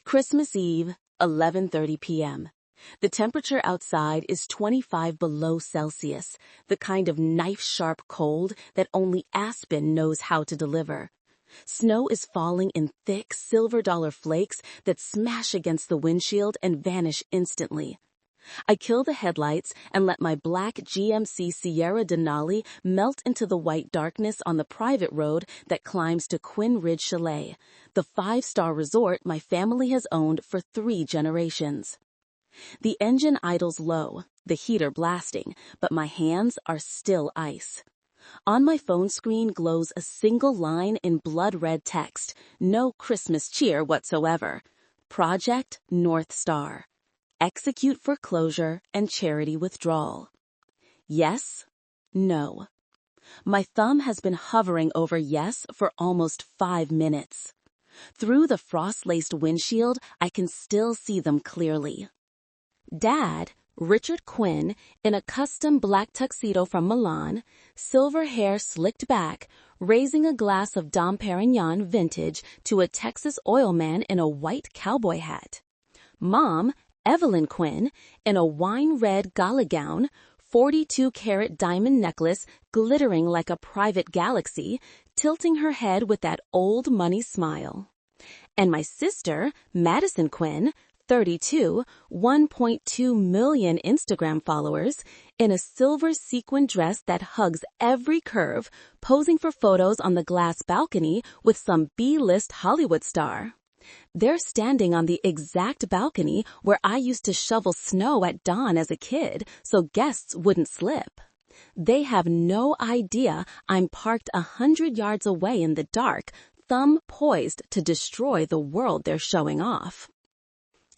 Christmas Eve, 11:30 p.m. The temperature outside is 25 below Celsius, the kind of knife-sharp cold that only Aspen knows how to deliver. Snow is falling in thick silver dollar flakes that smash against the windshield and vanish instantly. I kill the headlights and let my black GMC Sierra Denali melt into the white darkness on the private road that climbs to Quinn Ridge Chalet, the 5-star resort my family has owned for 3 generations. The engine idles low, the heater blasting, but my hands are still ice. On my phone screen glows a single line in blood-red text, no Christmas cheer whatsoever. Project North Star. Execute foreclosure and charity withdrawal. Yes, no. My thumb has been hovering over yes for almost 5 minutes. Through the frost-laced windshield, I can still see them clearly. Dad, Richard Quinn, in a custom black tuxedo from Milan, silver hair slicked back, raising a glass of Dom Perignon vintage to a Texas oil man in a white cowboy hat. Mom, Evelyn Quinn, in a wine-red gala gown, 42-carat diamond necklace glittering like a private galaxy, tilting her head with that old money smile. And my sister, Madison Quinn, 32, 1.2 million Instagram followers, in a silver sequin dress that hugs every curve, posing for photos on the glass balcony with some B-list Hollywood star. They're standing on the exact balcony where I used to shovel snow at dawn as a kid so guests wouldn't slip. They have no idea I'm parked 100 yards away in the dark, thumb poised to destroy the world they're showing off.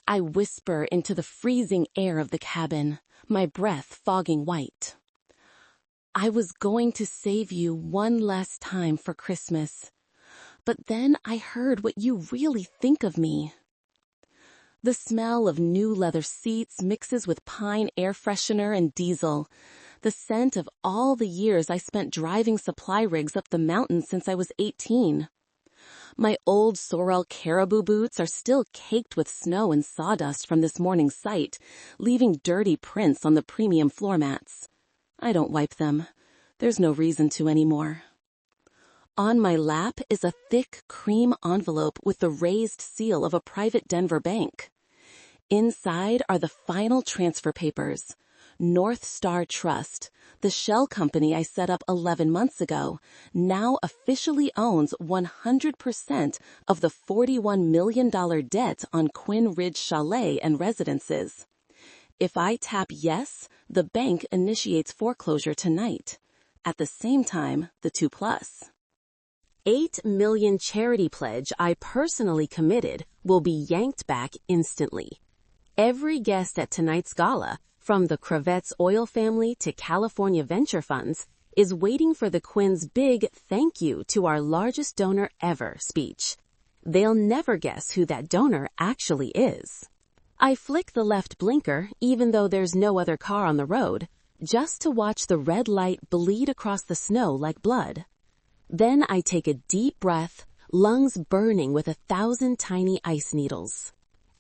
I whisper into the freezing air of the cabin, my breath fogging white. I was going to save you one last time for Christmas. But then I heard what you really think of me. The smell of new leather seats mixes with pine air freshener and diesel, the scent of all the years I spent driving supply rigs up the mountain since I was 18. My old Sorel Caribou boots are still caked with snow and sawdust from this morning's sight, leaving dirty prints on the premium floor mats. I don't wipe them. There's no reason to anymore. On my lap is a thick cream envelope with the raised seal of a private Denver bank. Inside are the final transfer papers. North Star Trust, the shell company I set up 11 months ago, now officially owns 100% of the $41 million debt on Quinn Ridge Chalet and residences. If I tap yes, the bank initiates foreclosure tonight. At the same time, the 2+. $8 million charity pledge I personally committed will be yanked back instantly. Every guest at tonight's gala, from the Kravets oil family to California venture funds, is waiting for the Quinns' big thank you to our largest donor ever speech. They'll never guess who that donor actually is. I flick the left blinker even though there's no other car on the road, just to watch the red light bleed across the snow like blood. Then I take a deep breath, lungs burning with 1,000 tiny ice needles.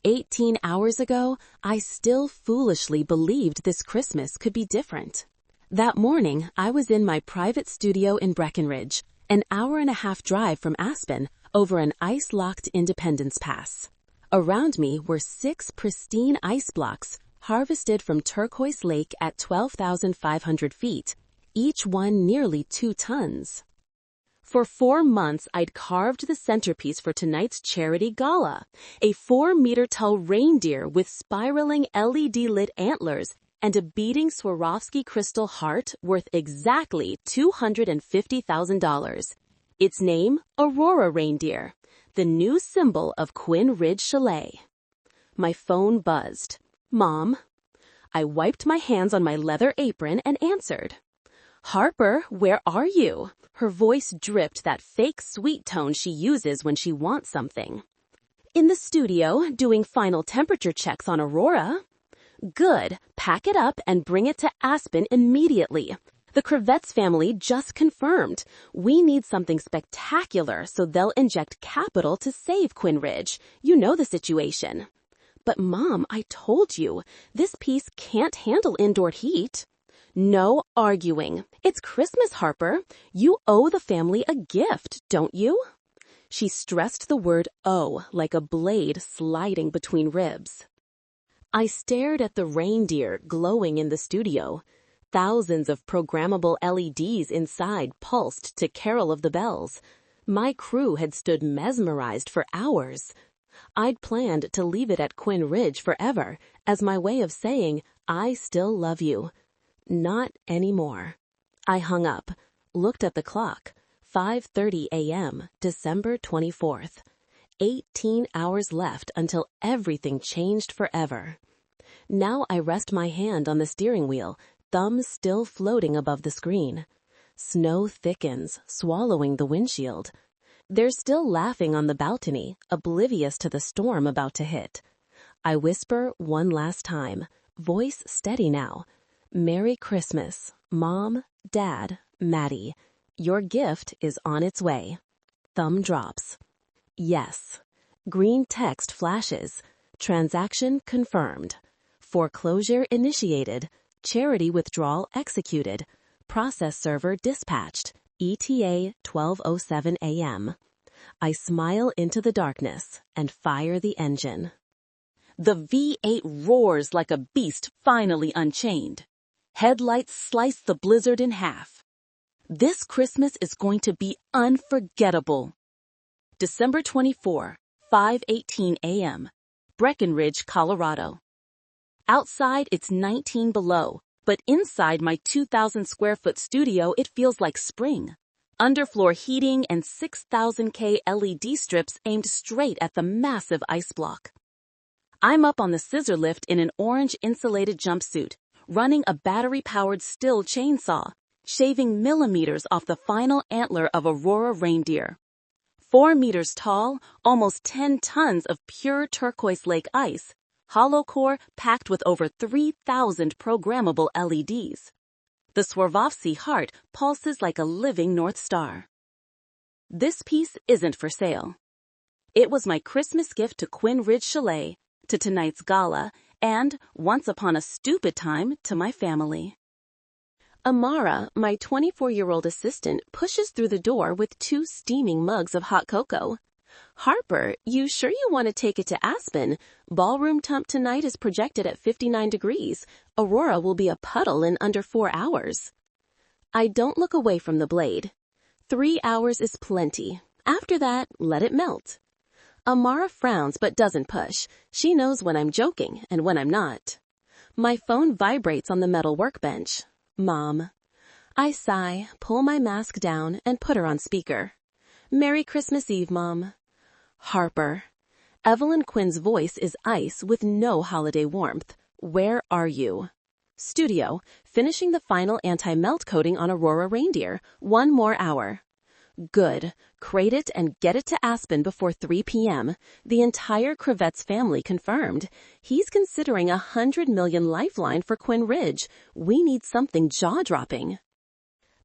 18 hours ago, I still foolishly believed this Christmas could be different. That morning, I was in my private studio in Breckenridge, an hour-and-a-half drive from Aspen, over an ice-locked Independence Pass. Around me were 6 pristine ice blocks, harvested from Turquoise Lake at 12,500 feet, each one nearly 2 tons. For 4 months, I'd carved the centerpiece for tonight's charity gala, a 4-meter-tall reindeer with spiraling LED-lit antlers and a beating Swarovski crystal heart worth exactly $250,000. Its name, Aurora Reindeer, the new symbol of Quinn Ridge Chalet. My phone buzzed. Mom. I wiped my hands on my leather apron and answered. Harper, where are you? Her voice dripped that fake sweet tone she uses when she wants something. In the studio, doing final temperature checks on Aurora. Good. Pack it up and bring it to Aspen immediately. The Kravets family just confirmed. We need something spectacular, so they'll inject capital to save Quinn Ridge. You know the situation. But Mom, I told you, this piece can't handle indoor heat. No arguing. It's Christmas, Harper. You owe the family a gift, don't you? She stressed the word owe like a blade sliding between ribs. I stared at the reindeer glowing in the studio. Thousands of programmable LEDs inside pulsed to Carol of the Bells. My crew had stood mesmerized for hours. I'd planned to leave it at Quinn Ridge forever as my way of saying, I still love you. Not anymore. I hung up, looked at the clock. 5:30 a.m., December 24th. 18 hours left until everything changed forever. Now I rest my hand on the steering wheel, thumb still floating above the screen. Snow thickens, swallowing the windshield. They're still laughing on the balcony, oblivious to the storm about to hit. I whisper one last time, voice steady now. Merry Christmas, Mom, Dad, Maddie. Your gift is on its way. Thumb drops. Yes. Green text flashes. Transaction confirmed. Foreclosure initiated. Charity withdrawal executed. Process server dispatched. ETA 12:07 a.m. I smile into the darkness and fire the engine. The V8 roars like a beast finally unchained. Headlights slice the blizzard in half. This Christmas is going to be unforgettable. December 24, 5:18 a.m., Breckenridge, Colorado. Outside, it's 19 below, but inside my 2,000-square-foot studio, it feels like spring. Underfloor heating and 6,000K LED strips aimed straight at the massive ice block. I'm up on the scissor lift in an orange insulated jumpsuit, running a battery-powered Stihl chainsaw, shaving millimeters off the final antler of Aurora reindeer. 4 meters tall, almost 10 tons of pure turquoise lake ice, hollow core packed with over 3,000 programmable LEDs. The Swarovski heart pulses like a living North Star. This piece isn't for sale. It was my Christmas gift to Quinn Ridge Chalet, to tonight's gala, and, once upon a stupid time, to my family. Amara, my 24-year-old assistant, pushes through the door with 2 steaming mugs of hot cocoa. Harper, you sure you want to take it to Aspen? Ballroom temp tonight is projected at 59 degrees. Aurora will be a puddle in under 4 hours. I don't look away from the blade. 3 hours is plenty. After that, let it melt. Amara frowns but doesn't push. She knows when I'm joking and when I'm not. My phone vibrates on the metal workbench. Mom. I sigh, pull my mask down, and put her on speaker. Merry Christmas Eve, Mom. Harper. Evelyn Quinn's voice is ice with no holiday warmth. Where are you? Studio, finishing the final anti-melt coating on Aurora reindeer. 1 more hour. Good. Crate it and get it to Aspen before 3 p.m. The entire Kravets family confirmed. He's considering $100 million lifeline for Quinn Ridge. We need something jaw-dropping.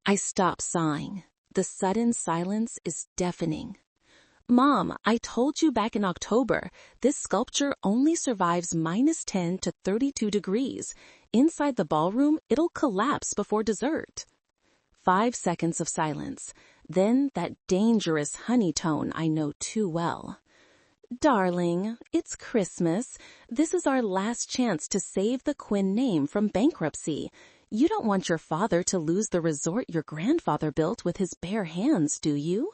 I stop sighing. The sudden silence is deafening. Mom, I told you back in October, this sculpture only survives -10 to 32 degrees. Inside the ballroom, it'll collapse before dessert. 5 seconds of silence. Then that dangerous honey tone I know too well. Darling, it's Christmas. This is our last chance to save the Quinn name from bankruptcy. You don't want your father to lose the resort your grandfather built with his bare hands, do you?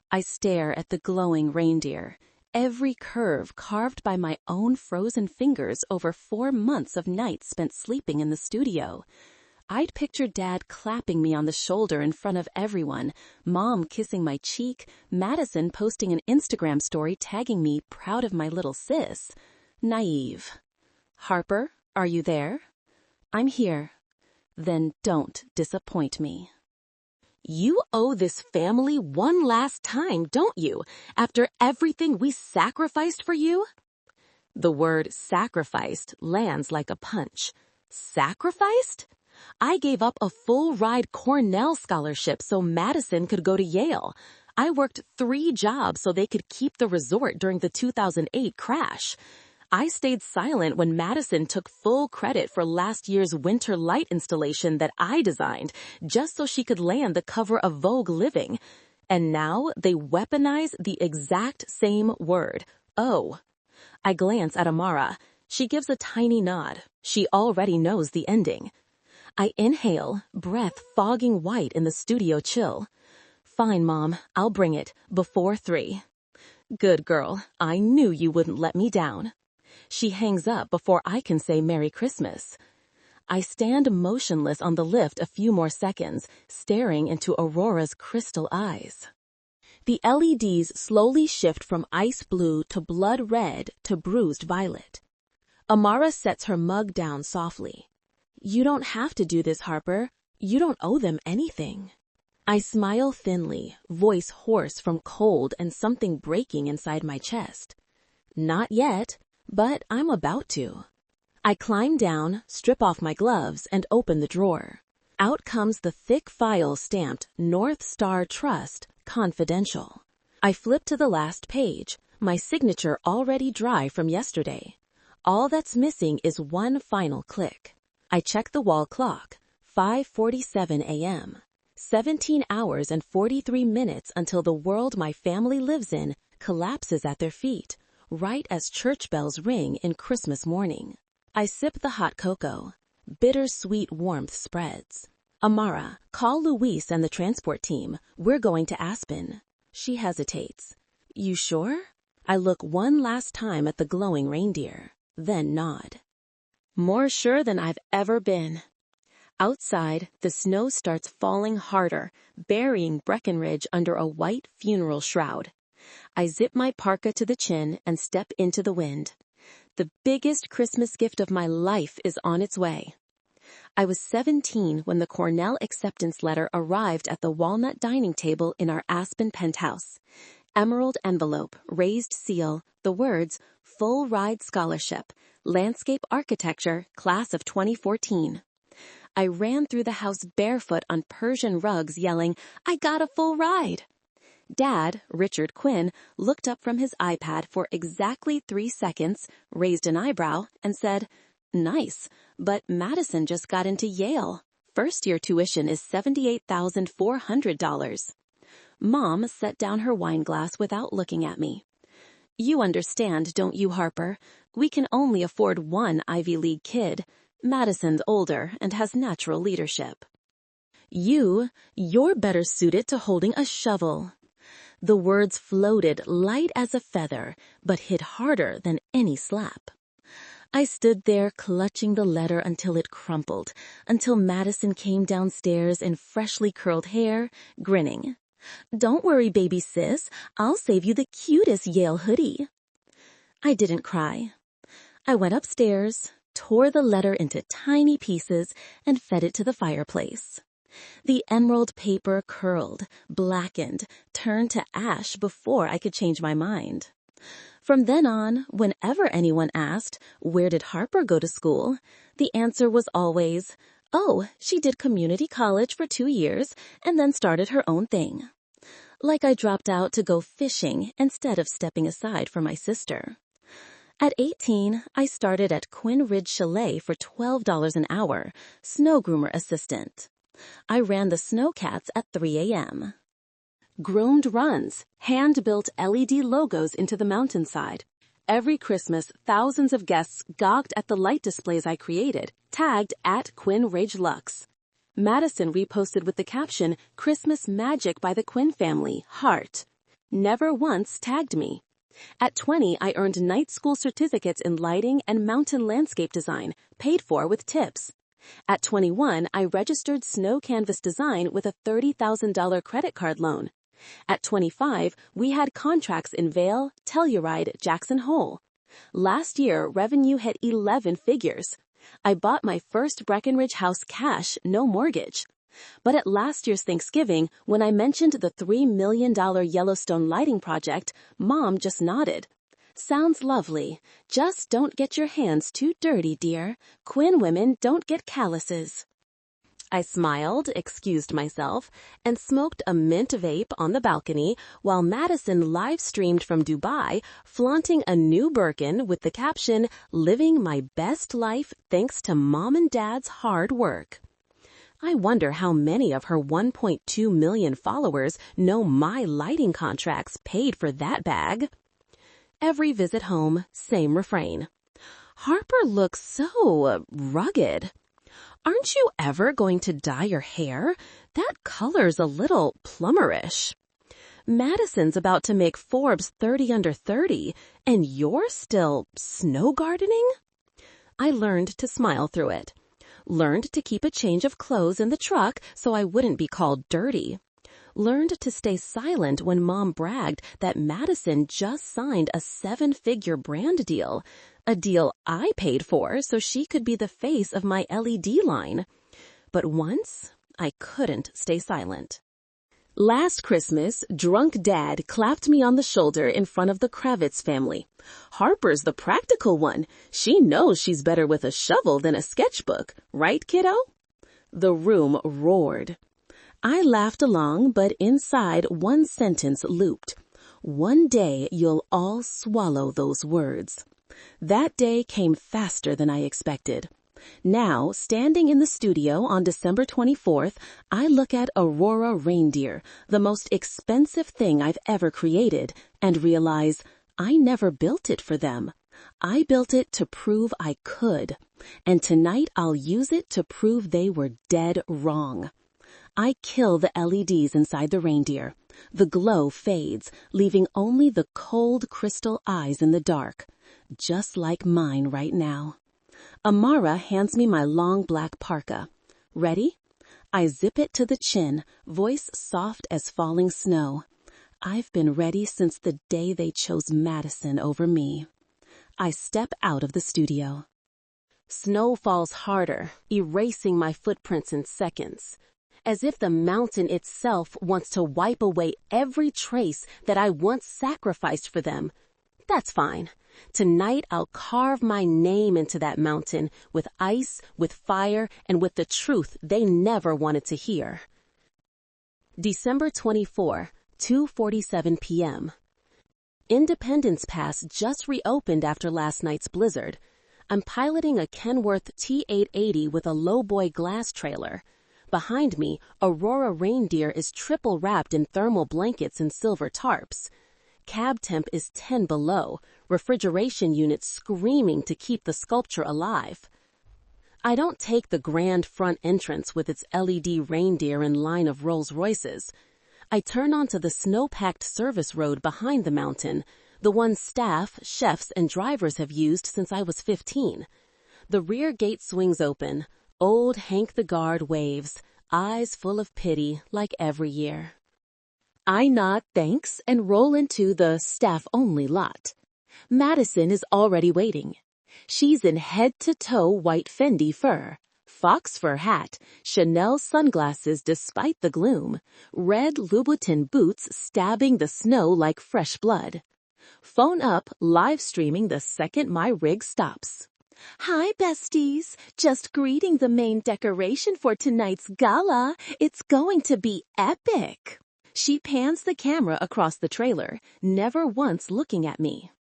I stare at the glowing reindeer, every curve carved by my own frozen fingers over 4 months of nights spent sleeping in the studio. I'd picture Dad clapping me on the shoulder in front of everyone, Mom kissing my cheek, Madison posting an Instagram story tagging me proud of my little sis. Naive. Harper, are you there? I'm here. Then don't disappoint me. You owe this family one last time, don't you? After everything we sacrificed for you? The word sacrificed lands like a punch. Sacrificed? I gave up a full-ride Cornell scholarship so Madison could go to Yale. I worked 3 jobs so they could keep the resort during the 2008 crash. I stayed silent when Madison took full credit for last year's winter light installation that I designed, just so she could land the cover of Vogue Living. And now they weaponize the exact same word, oh. I glance at Amara. She gives a tiny nod. She already knows the ending. I inhale, breath fogging white in the studio chill. Fine, Mom, I'll bring it, before 3. Good girl, I knew you wouldn't let me down. She hangs up before I can say Merry Christmas. I stand motionless on the lift a few more seconds, staring into Aurora's crystal eyes. The LEDs slowly shift from ice blue to blood red to bruised violet. Amara sets her mug down softly. You don't have to do this, Harper. You don't owe them anything. I smile thinly, voice hoarse from cold and something breaking inside my chest. Not yet, but I'm about to. I climb down, strip off my gloves, and open the drawer. Out comes the thick file stamped North Star Trust, Confidential. I flip to the last page, my signature already dry from yesterday. All that's missing is one final click. I check the wall clock, 5:47 a.m. 17 hours and 43 minutes until the world my family lives in collapses at their feet, right as church bells ring in Christmas morning. I sip the hot cocoa. Bittersweet warmth spreads. Amara, call Luis and the transport team. We're going to Aspen. She hesitates. You sure? I look one last time at the glowing reindeer, then nod. More sure than I've ever been. Outside, the snow starts falling harder, burying Breckenridge under a white funeral shroud. I zip my parka to the chin and step into the wind. The biggest Christmas gift of my life is on its way. I was 17 when the Cornell acceptance letter arrived at the walnut dining table in our Aspen penthouse. Emerald envelope, raised seal, the words, Full Ride Scholarship, Landscape Architecture, Class of 2014. I ran through the house barefoot on Persian rugs yelling, I got a full ride. Dad, Richard Quinn, looked up from his iPad for exactly 3 seconds, raised an eyebrow, and said, Nice, but Madison just got into Yale. First-year tuition is $78,400. Mom set down her wine glass without looking at me. You understand, don't you, Harper? We can only afford one Ivy League kid. Madison's older and has natural leadership. You're better suited to holding a shovel. The words floated light as a feather, but hit harder than any slap. I stood there clutching the letter until it crumpled, until Madison came downstairs in freshly curled hair, grinning. Don't worry, baby sis, I'll save you the cutest Yale hoodie. I didn't cry. I went upstairs, tore the letter into tiny pieces, and fed it to the fireplace. The emerald paper curled, blackened, turned to ash before I could change my mind. From then on, whenever anyone asked, where did Harper go to school, the answer was always, oh, she did community college for 2 years and then started her own thing. Like I dropped out to go fishing instead of stepping aside for my sister. At 18, I started at Quinn Ridge Chalet for $12 an hour, snow groomer assistant. I ran the Snowcats at 3 a.m. Groomed runs, hand-built LED logos into the mountainside. Every Christmas, thousands of guests gawked at the light displays I created, tagged at Quinn Ridge Lux. Madison reposted with the caption, Christmas Magic by the Quinn Family, Heart. Never once tagged me. At 20, I earned night school certificates in lighting and mountain landscape design, paid for with tips. At 21, I registered snow canvas design with a $30,000 credit card loan. At 25, we had contracts in Vail, Telluride, Jackson Hole. Last year, revenue hit 11 figures. I bought my first Breckenridge house cash, no mortgage. But at last year's Thanksgiving, when I mentioned the $3 million Yellowstone lighting project, Mom just nodded. Sounds lovely. Just don't get your hands too dirty, dear. Quinn women don't get calluses. I smiled, excused myself, and smoked a mint vape on the balcony while Madison live-streamed from Dubai, flaunting a new Birkin with the caption, "Living my best life thanks to Mom and Dad's hard work." I wonder how many of her 1.2 million followers know my lighting contracts paid for that bag. Every visit home, same refrain. "Harper looks so rugged. Aren't you ever going to dye your hair? That color's a little plumberish. Madison's about to make Forbes 30 under 30, and you're still snow gardening?" I learned to smile through it. Learned to keep a change of clothes in the truck so I wouldn't be called dirty. Learned to stay silent when Mom bragged that Madison just signed a 7-figure brand deal, a deal I paid for so she could be the face of my LED line. But once, I couldn't stay silent. Last Christmas, drunk Dad clapped me on the shoulder in front of the Kravitz family. "Harper's the practical one. She knows she's better with a shovel than a sketchbook, right, kiddo?" The room roared. I laughed along, but inside one sentence looped. "One day you'll all swallow those words." That day came faster than I expected. Now, standing in the studio on December 24th, I look at Aurora Reindeer, the most expensive thing I've ever created, and realize I never built it for them. I built it to prove I could, and tonight I'll use it to prove they were dead wrong. I kill the LEDs inside the reindeer. The glow fades, leaving only the cold crystal eyes in the dark, just like mine right now. Amara hands me my long black parka. "Ready?" I zip it to the chin, voice soft as falling snow. I've been ready since the day they chose Madison over me. I step out of the studio. Snow falls harder, erasing my footprints in seconds, as if the mountain itself wants to wipe away every trace that I once sacrificed for them. That's fine. Tonight I'll carve my name into that mountain with ice, with fire, and with the truth they never wanted to hear. December 24, 2:47 p.m. Independence Pass just reopened after last night's blizzard. I'm piloting a Kenworth T880 with a lowboy glass trailer. Behind me, Aurora Reindeer is triple wrapped in thermal blankets and silver tarps. Cab temp is 10 below, refrigeration units screaming to keep the sculpture alive. I don't take the grand front entrance with its LED reindeer and line of Rolls Royces. I turn onto the snow-packed service road behind the mountain, the one staff, chefs, and drivers have used since I was 15. The rear gate swings open. Old Hank the guard waves, eyes full of pity like every year. I nod thanks and roll into the staff-only lot. Madison is already waiting. She's in head-to-toe white Fendi fur, fox fur hat, Chanel sunglasses despite the gloom, red Louboutin boots stabbing the snow like fresh blood. Phone up, live streaming the second my rig stops. "Hi, besties. Just greeting the main decoration for tonight's gala. It's going to be epic." She pans the camera across the trailer, never once looking at me.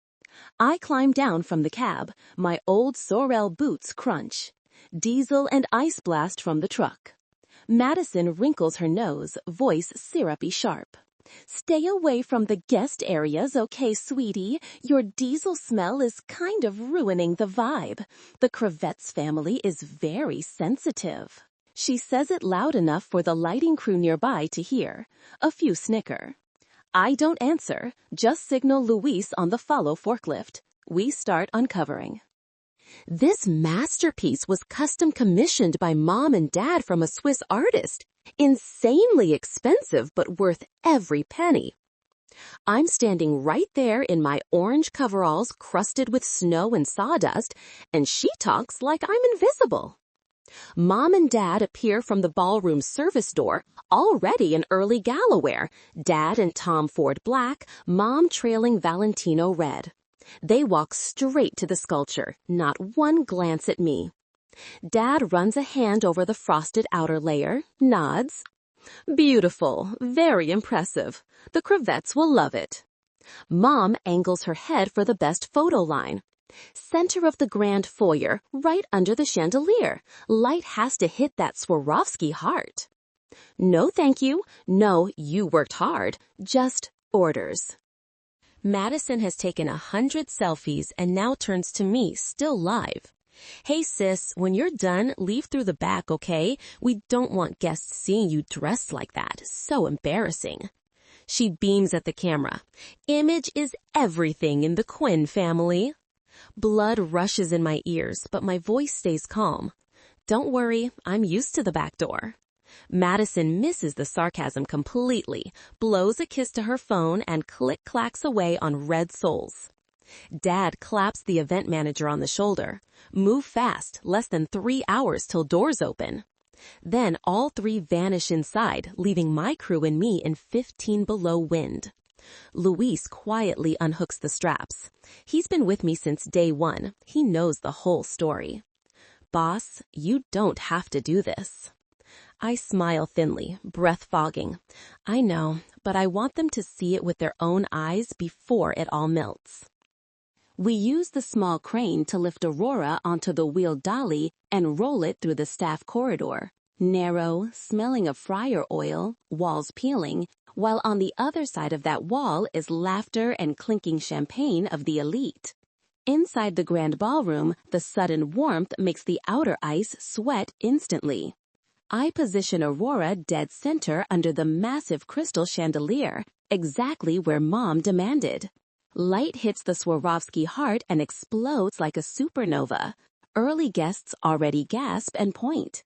I climb down from the cab, my old Sorel boots crunch. Diesel and ice blast from the truck. Madison wrinkles her nose, voice syrupy sharp. "Stay away from the guest areas, okay, sweetie? Your diesel smell is kind of ruining the vibe. The Kravitz family is very sensitive." She says it loud enough for the lighting crew nearby to hear. A few snicker. I don't answer, just signal Luis on the follow forklift. We start uncovering. This masterpiece was custom commissioned by Mom and Dad from a Swiss artist. Insanely expensive, but worth every penny. I'm standing right there in my orange coveralls crusted with snow and sawdust, and she talks like I'm invisible. Mom and Dad appear from the ballroom service door, already in early gala wear, Dad in Tom Ford black, Mom trailing Valentino red. They walk straight to the sculpture, not one glance at me. Dad runs a hand over the frosted outer layer, nods. Beautiful, very impressive. The crevettes will love it. Mom angles her head for the best photo line. Center of the grand foyer, right under the chandelier. Light has to hit that Swarovski heart. No thank you. No, you worked hard. Just orders. Madison has taken 100 selfies and now turns to me, still live. Hey sis, when you're done, leave through the back, okay? We don't want guests seeing you dressed like that. So embarrassing. She beams at the camera. Image is everything in the Quinn family. Blood rushes in my ears, but my voice stays calm. Don't worry, I'm used to the back door. Madison misses the sarcasm completely, blows a kiss to her phone, and click-clacks away on red souls. Dad claps the event manager on the shoulder. Move fast, less than 3 hours till doors open. Then all three vanish inside, leaving my crew and me in 15 below wind. Luis quietly unhooks the straps. He's been with me since day one. He knows the whole story. Boss, you don't have to do this. I smile thinly, breath fogging. I know, but I want them to see it with their own eyes before it all melts. We use the small crane to lift Aurora onto the wheeled dolly and roll it through the staff corridor. Narrow, smelling of fryer oil, walls peeling, while on the other side of that wall is laughter and clinking champagne of the elite. Inside the grand ballroom, the sudden warmth makes the outer ice sweat instantly. I position Aurora dead center under the massive crystal chandelier, exactly where Mom demanded. Light hits the Swarovski heart and explodes like a supernova. Early guests already gasp and point.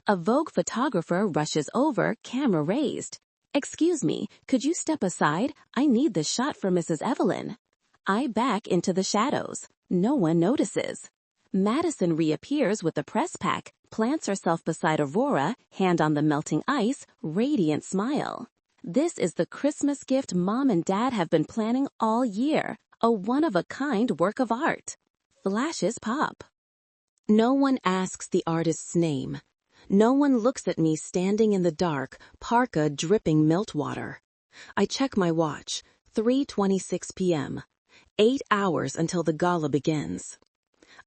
A Vogue photographer rushes over, camera raised. Excuse me, could you step aside? I need this shot for Mrs. Evelyn. I back into the shadows. No one notices. Madison reappears with the press pack, plants herself beside Aurora, hand on the melting ice, radiant smile. This is the Christmas gift Mom and Dad have been planning all year, a one-of-a-kind work of art. Flashes pop. No one asks the artist's name. No one looks at me standing in the dark, parka dripping meltwater. I check my watch, 3:26 p.m. 8 hours until the gala begins.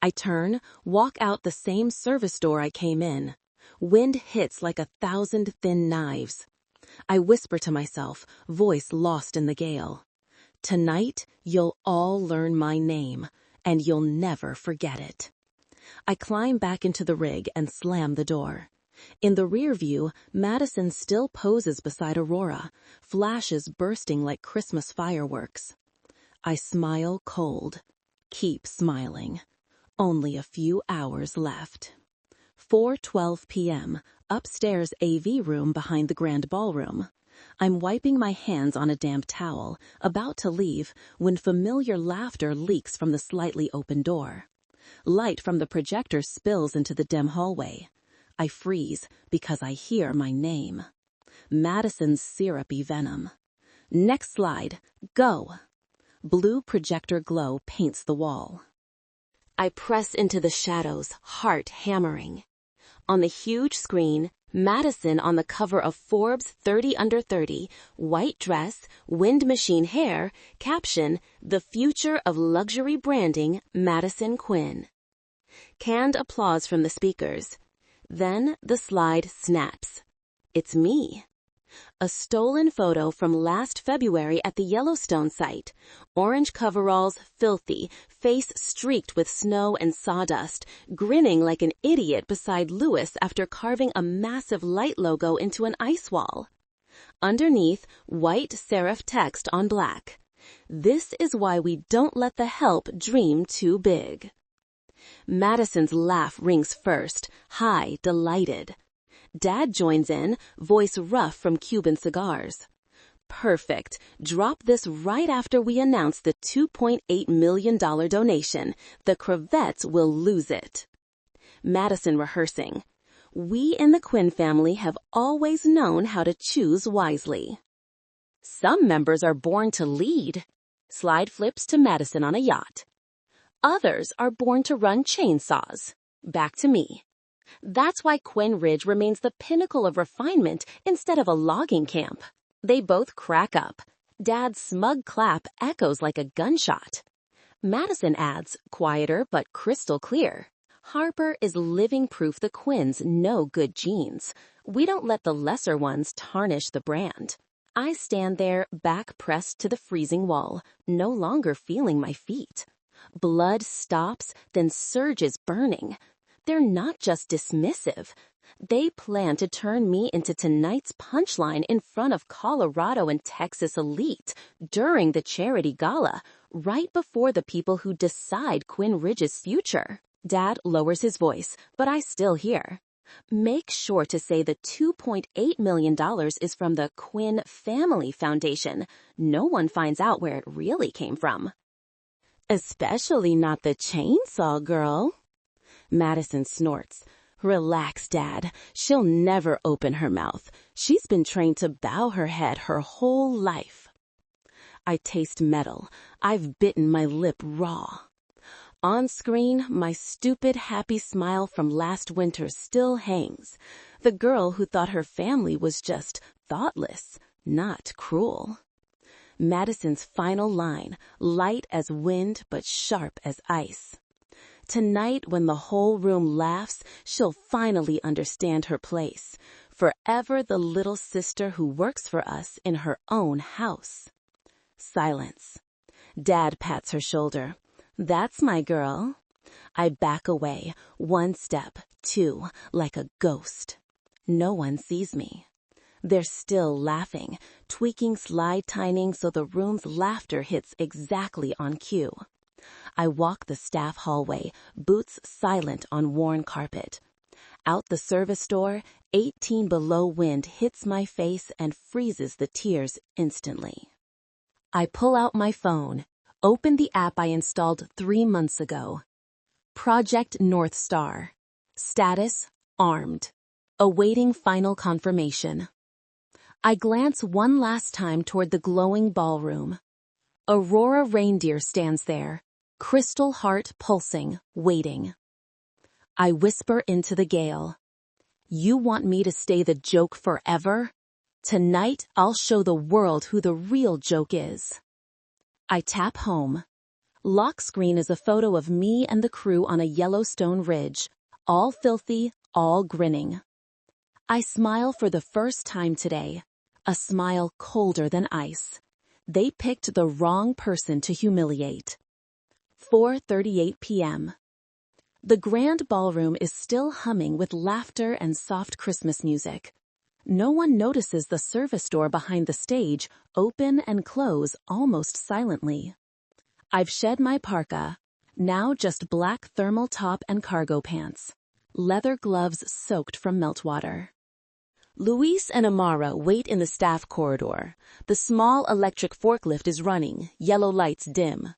I turn, walk out the same service door I came in. Wind hits like 1,000 thin knives. I whisper to myself, voice lost in the gale. Tonight, you'll all learn my name, and you'll never forget it. I climb back into the rig and slam the door. In the rear view, Madison still poses beside Aurora, flashes bursting like Christmas fireworks. I smile cold. Keep smiling. Only a few hours left. 4:12 p.m., upstairs AV room behind the grand ballroom. I'm wiping my hands on a damp towel, about to leave, when familiar laughter leaks from the slightly open door. Light from the projector spills into the dim hallway. I freeze because I hear my name. Madison's syrupy venom. Next slide. Go. Blue projector glow paints the wall. I press into the shadows, heart hammering. On the huge screen, Madison on the cover of Forbes 30 Under 30, white dress, wind machine hair, caption, "The future of luxury branding, Madison Quinn." Canned applause from the speakers. Then the slide snaps. It's me. A stolen photo from last February at the Yellowstone site. Orange coveralls, filthy, face streaked with snow and sawdust, grinning like an idiot beside Lewis after carving a massive light logo into an ice wall. Underneath, white serif text on black. This is why we don't let the help dream too big. Madison's laugh rings first, high, delighted. Dad joins in, voice rough from Cuban cigars. Perfect. Drop this right after we announce the $2.8 million donation. The crevettes will lose it. Madison rehearsing. We in the Quinn family have always known how to choose wisely. Some members are born to lead. Slide flips to Madison on a yacht. Others are born to run chainsaws. Back to me. That's why Quinn Ridge remains the pinnacle of refinement instead of a logging camp. They both crack up. Dad's smug clap echoes like a gunshot. Madison adds, quieter but crystal clear. Harper is living proof the Quinns know good genes. We don't let the lesser ones tarnish the brand. I stand there, back pressed to the freezing wall, no longer feeling my feet. Blood stops, then surges burning. They're not just dismissive. They plan to turn me into tonight's punchline in front of Colorado and Texas elite during the charity gala, right before the people who decide Quinn Ridge's future. Dad lowers his voice, but I still hear. Make sure to say the $2.8 million is from the Quinn Family Foundation. No one finds out where it really came from. Especially not the chainsaw girl. Madison snorts. Relax, Dad. She'll never open her mouth. She's been trained to bow her head her whole life. I taste metal. I've bitten my lip raw. On screen, my stupid, happy smile from last winter still hangs. The girl who thought her family was just thoughtless, not cruel. Madison's final line, light as wind but sharp as ice. Tonight, when the whole room laughs, she'll finally understand her place. Forever the little sister who works for us in her own house. Silence. Dad pats her shoulder. That's my girl. I back away, 1 step, 2, like a ghost. No one sees me. They're still laughing, tweaking slide timing so the room's laughter hits exactly on cue. I walk the staff hallway, boots silent on worn carpet. Out the service door, 18 below wind hits my face and freezes the tears instantly. I pull out my phone, open the app I installed 3 months ago. Project North Star. Status, armed. Awaiting final confirmation. I glance one last time toward the glowing ballroom. Aurora Reindeer stands there, crystal heart pulsing, waiting. I whisper into the gale. You want me to stay the joke forever? Tonight, I'll show the world who the real joke is. I tap home. Lock screen is a photo of me and the crew on a Yellowstone ridge, all filthy, all grinning. I smile for the first time today, a smile colder than ice. They picked the wrong person to humiliate. 4:38 p.m. The grand ballroom is still humming with laughter and soft Christmas music. No one notices the service door behind the stage open and close almost silently. I've shed my parka, now just black thermal top and cargo pants, leather gloves soaked from meltwater. Luis and Amara wait in the staff corridor. The small electric forklift is running, yellow lights dim.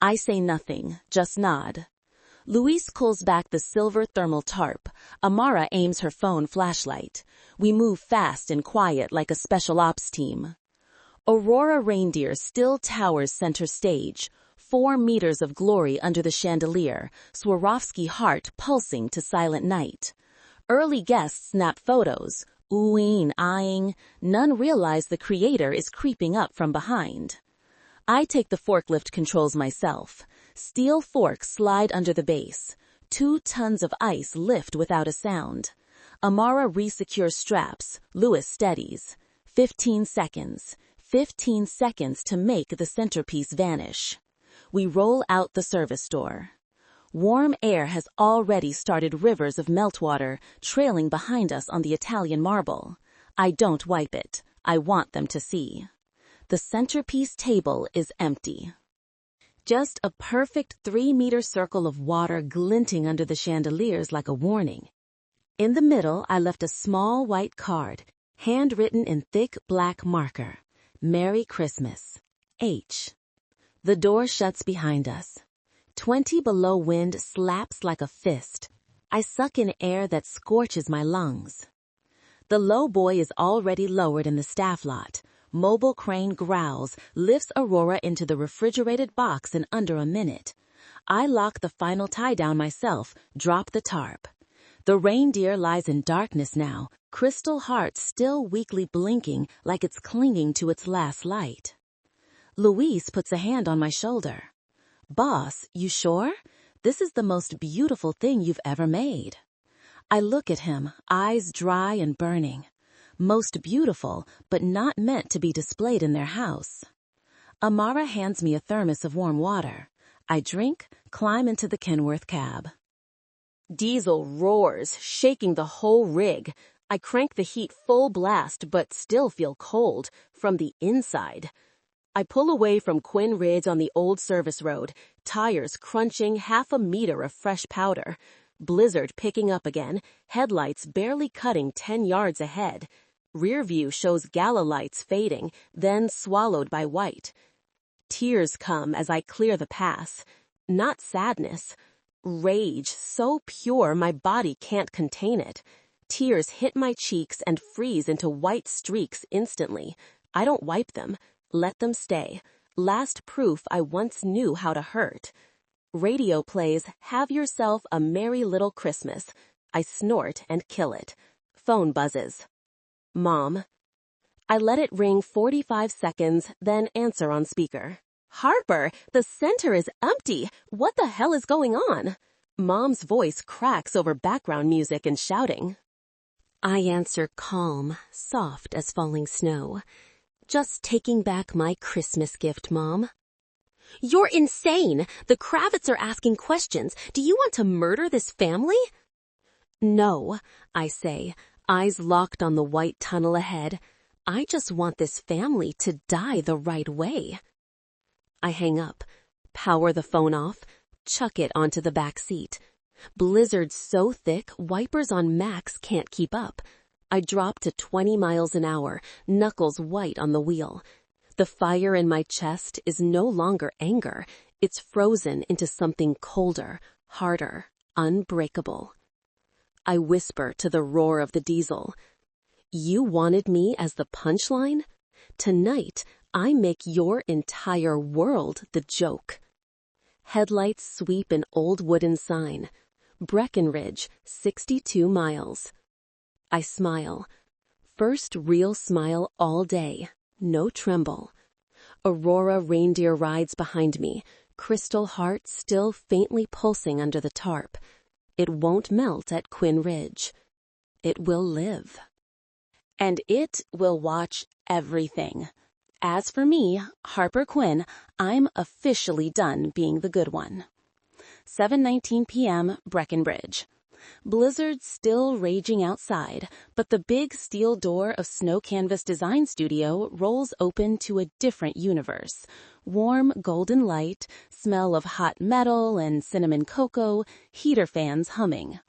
I say nothing, just nod. Luis pulls back the silver thermal tarp. Amara aims her phone flashlight. We move fast and quiet like a special ops team. Aurora Reindeer still towers center stage, 4 meters of glory under the chandelier, Swarovski heart pulsing to silent night. Early guests snap photos, oohing, eyeing. None realize the creator is creeping up from behind. I take the forklift controls myself. Steel forks slide under the base. 2 tons of ice lift without a sound. Amara resecures straps. Luis steadies. 15 seconds. 15 seconds to make the centerpiece vanish. We roll out the service door. Warm air has already started rivers of meltwater trailing behind us on the Italian marble. I don't wipe it. I want them to see. The centerpiece table is empty. Just a perfect 3-meter circle of water glinting under the chandeliers like a warning. In the middle, I left a small white card, handwritten in thick black marker. Merry Christmas. H. The door shuts behind us. 20 below wind slaps like a fist. I suck in air that scorches my lungs. The low boy is already lowered in the staff lot. Mobile crane growls, lifts Aurora into the refrigerated box in under a minute. I lock the final tie down myself, drop the tarp. The reindeer lies in darkness now, crystal heart still weakly blinking like it's clinging to its last light. Luis puts a hand on my shoulder. Boss, you sure? This is the most beautiful thing you've ever made. I look at him, eyes dry and burning. Most beautiful, but not meant to be displayed in their house. Amara hands me a thermos of warm water. I drink, climb into the Kenworth cab. Diesel roars, shaking the whole rig. I crank the heat full blast, but still feel cold from the inside. I pull away from Quinn Ridge on the old service road, tires crunching half a meter of fresh powder. Blizzard picking up again, headlights barely cutting 10 yards ahead. Rear view shows gala lights fading, then swallowed by white. Tears come as I clear the pass. Not sadness. Rage, so pure my body can't contain it. Tears hit my cheeks and freeze into white streaks instantly. I don't wipe them. Let them stay. Last proof I once knew how to hurt. Radio plays, "Have Yourself a Merry Little Christmas." I snort and kill it. Phone buzzes. Mom. I let it ring 45 seconds, then answer on speaker. Harper, the center is empty. What the hell is going on? Mom's voice cracks over background music and shouting. I answer calm, soft as falling snow. Just taking back my Christmas gift, Mom. You're insane! The Kravitz are asking questions. Do you want to murder this family? No, I say, eyes locked on the white tunnel ahead. I just want this family to die the right way. I hang up, power the phone off, chuck it onto the back seat. Blizzard so thick, wipers on max can't keep up. I drop to 20 miles an hour, knuckles white on the wheel. The fire in my chest is no longer anger. It's frozen into something colder, harder, unbreakable. I whisper to the roar of the diesel. You wanted me as the punchline? Tonight, I make your entire world the joke. Headlights sweep an old wooden sign. Breckenridge, 62 miles. I smile. First real smile all day. No tremble. Aurora reindeer rides behind me, crystal heart still faintly pulsing under the tarp. It won't melt at Quinn Ridge. It will live. And it will watch everything. As for me, Harper Quinn, I'm officially done being the good one. 7:19 p.m., Breckenridge. Blizzard still raging outside, but the big steel door of Snow Canvas Design Studio rolls open to a different universe. Warm golden light, smell of hot metal and cinnamon cocoa, heater fans humming.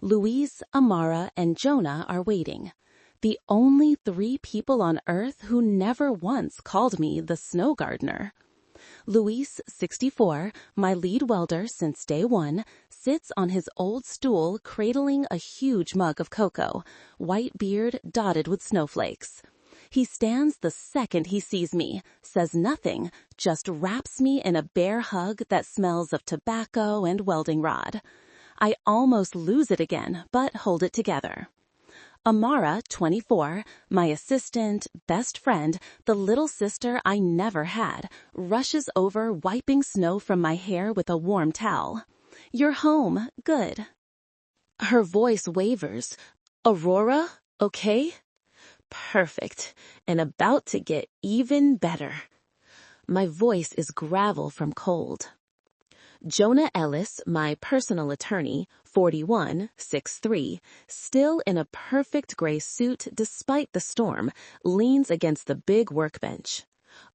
Luis, Amara, and Jonah are waiting. The only 3 people on Earth who never once called me the Snow Gardener. Luis, 64, my lead welder since day one, sits on his old stool cradling a huge mug of cocoa, white beard dotted with snowflakes. He stands the second he sees me, says nothing, just wraps me in a bear hug that smells of tobacco and welding rod. I almost lose it again, but hold it together. Amara, 24, my assistant, best friend, the little sister I never had, rushes over wiping snow from my hair with a warm towel. You're home. Good. Her voice wavers. Aurora, okay? Perfect. And about to get even better. My voice is gravel from cold. Jonah Ellis, my personal attorney, 41, 6'3", still in a perfect gray suit despite the storm, leans against the big workbench.